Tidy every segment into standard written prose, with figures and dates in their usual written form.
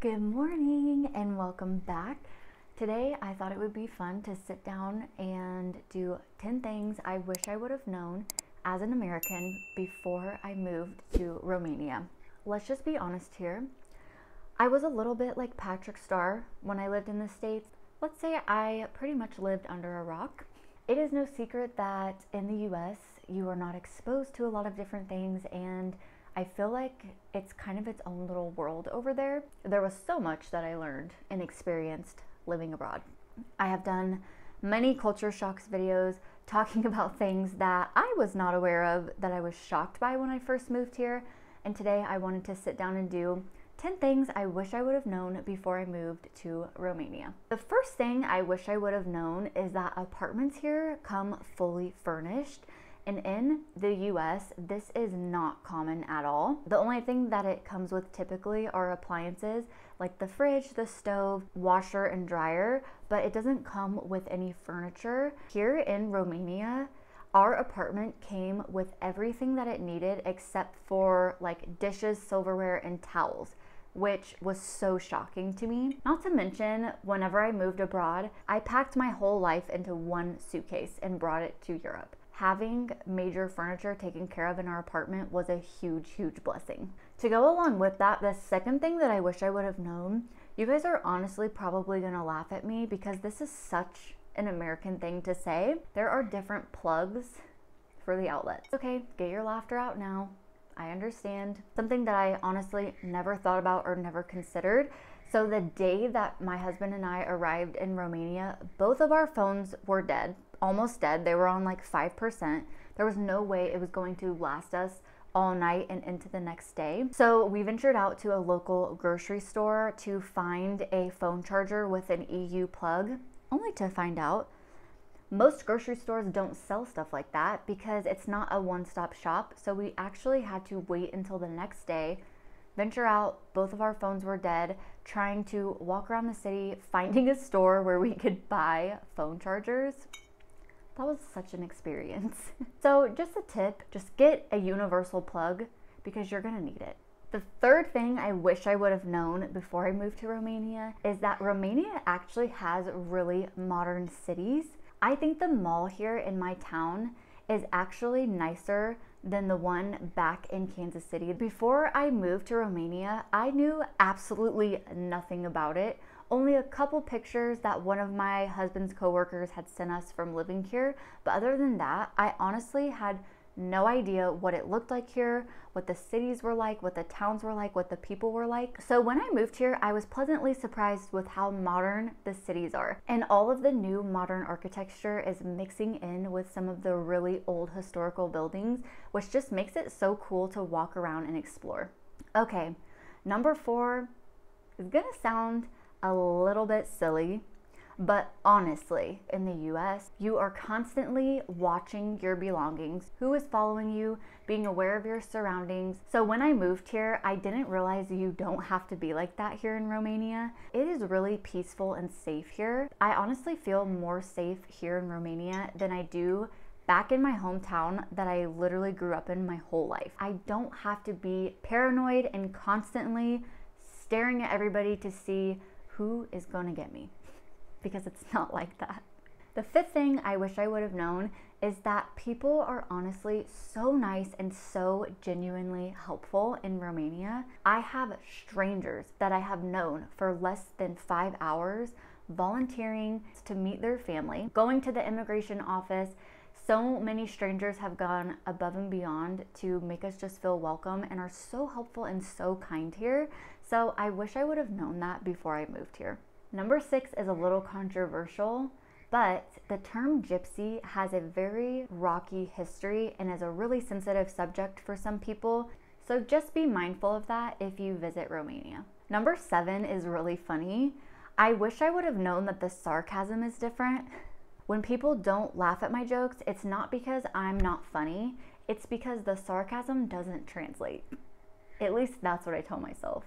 Good morning and welcome back. Today I thought it would be fun to sit down and do 10 things I wish I would have known as an American before I moved to Romania. Let's just be honest here. I was a little bit like Patrick Star when I lived in the States. Let's say I pretty much lived under a rock. It is no secret that in the US you are not exposed to a lot of different things, and I feel like it's kind of its own little world over there. There was so much that I learned and experienced living abroad. I have done many culture shocks videos talking about things that I was not aware of, that I was shocked by when I first moved here. And today I wanted to sit down and do 10 things I wish I would have known before I moved to Romania. The first thing I wish I would have known is that apartments here come fully furnished. And in the US, this is not common at all. The only thing that it comes with typically are appliances like the fridge, the stove, washer, and dryer, but it doesn't come with any furniture. Here in Romania, our apartment came with everything that it needed except for like dishes, silverware, and towels, which was so shocking to me. Not to mention, whenever I moved abroad, I packed my whole life into one suitcase and brought it to Europe. Having major furniture taken care of in our apartment was a huge, huge blessing. To go along with that, the second thing that I wish I would have known, you guys are honestly probably gonna laugh at me because this is such an American thing to say. There are different plugs for the outlets. Okay, get your laughter out now. I understand. Something that I honestly never thought about or never considered. So the day that my husband and I arrived in Romania, both of our phones were dead. Almost dead. They were on like 5%. There was no way it was going to last us all night and into the next day. So we ventured out to a local grocery store to find a phone charger with an EU plug, only to find out most grocery stores don't sell stuff like that because it's not a one-stop shop. So we actually had to wait until the next day, venture out, both of our phones were dead, trying to walk around the city, finding a store where we could buy phone chargers. That was such an experience. So just a tip, just get a universal plug because you're gonna need it. The third thing I wish I would have known before I moved to Romania is that Romania actually has really modern cities. I think the mall here in my town is actually nicer than the one back in Kansas City. Before I moved to Romania, I knew absolutely nothing about it. Only a couple pictures that one of my husband's coworkers had sent us from living here. But other than that, I honestly had no idea what it looked like here, what the cities were like, what the towns were like, what the people were like. So when I moved here, I was pleasantly surprised with how modern the cities are. And all of the new modern architecture is mixing in with some of the really old historical buildings, which just makes it so cool to walk around and explore. Okay, number 4 is gonna sound a little bit silly, but honestly, in the US, you are constantly watching your belongings, who is following you, being aware of your surroundings. So when I moved here, I didn't realize you don't have to be like that here in Romania. It is really peaceful and safe here. I honestly feel more safe here in Romania than I do back in my hometown that I literally grew up in my whole life. I don't have to be paranoid and constantly staring at everybody to see who is going to get me, because it's not like that. The fifth thing I wish I would have known is that people are honestly so nice and so genuinely helpful in Romania. I have strangers that I have known for less than 5 hours volunteering to meet their family, going to the immigration office. So many strangers have gone above and beyond to make us just feel welcome and are so helpful and so kind here. So I wish I would have known that before I moved here. Number 6 is a little controversial, but the term gypsy has a very rocky history and is a really sensitive subject for some people. So just be mindful of that if you visit Romania. Number 7 is really funny. I wish I would have known that the sarcasm is different. When people don't laugh at my jokes, it's not because I'm not funny, it's because the sarcasm doesn't translate. At least that's what I tell myself.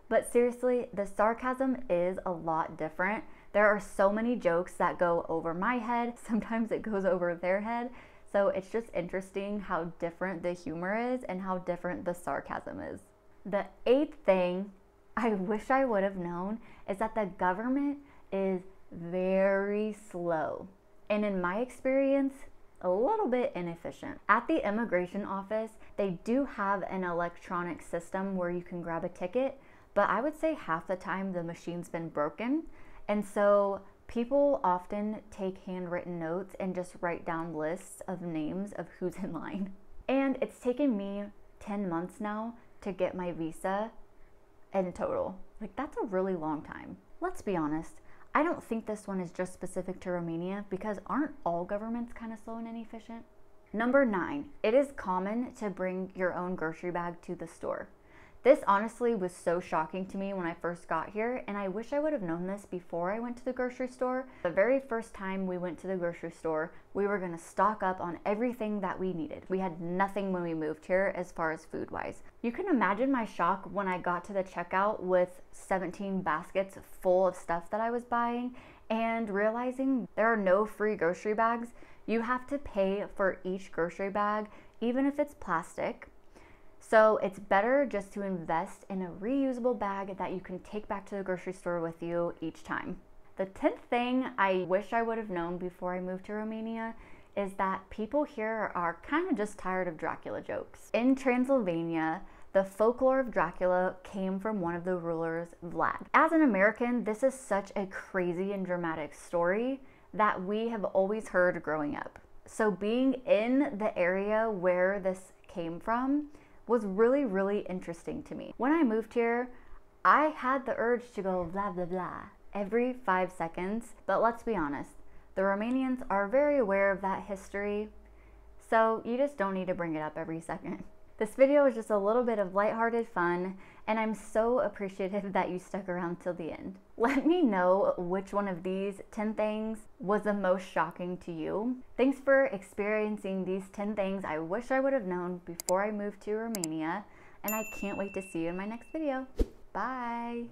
But seriously, the sarcasm is a lot different. There are so many jokes that go over my head, sometimes it goes over their head. So it's just interesting how different the humor is and how different the sarcasm is. The 8th thing I wish I would have known is that the government is very slow. And in my experience, a little bit inefficient. At the immigration office, they do have an electronic system where you can grab a ticket, but I would say half the time the machine's been broken. And so people often take handwritten notes and just write down lists of names of who's in line. And it's taken me 10 months now to get my visa in total. Like, that's a really long time. Let's be honest, I don't think this one is just specific to Romania, because aren't all governments kind of slow and inefficient? Number 9, it is common to bring your own grocery bag to the store. This honestly was so shocking to me when I first got here, and I wish I would have known this before I went to the grocery store. The very first time we went to the grocery store, we were gonna stock up on everything that we needed. We had nothing when we moved here as far as food-wise. You can imagine my shock when I got to the checkout with 17 baskets full of stuff that I was buying and realizing there are no free grocery bags. You have to pay for each grocery bag, even if it's plastic. So it's better just to invest in a reusable bag that you can take back to the grocery store with you each time. The 10th thing I wish I would have known before I moved to Romania is that people here are kind of just tired of Dracula jokes. In Transylvania, the folklore of Dracula came from one of the rulers, Vlad. As an American, this is such a crazy and dramatic story that we have always heard growing up. So being in the area where this came from was really, really interesting to me. When I moved here, I had the urge to go blah, blah, blah every 5 seconds, but let's be honest, the Romanians are very aware of that history, so you just don't need to bring it up every second. This video was just a little bit of lighthearted fun, and I'm so appreciative that you stuck around till the end. Let me know which one of these 10 things was the most shocking to you. Thanks for experiencing these 10 things I wish I would have known before I moved to Romania, and I can't wait to see you in my next video. Bye!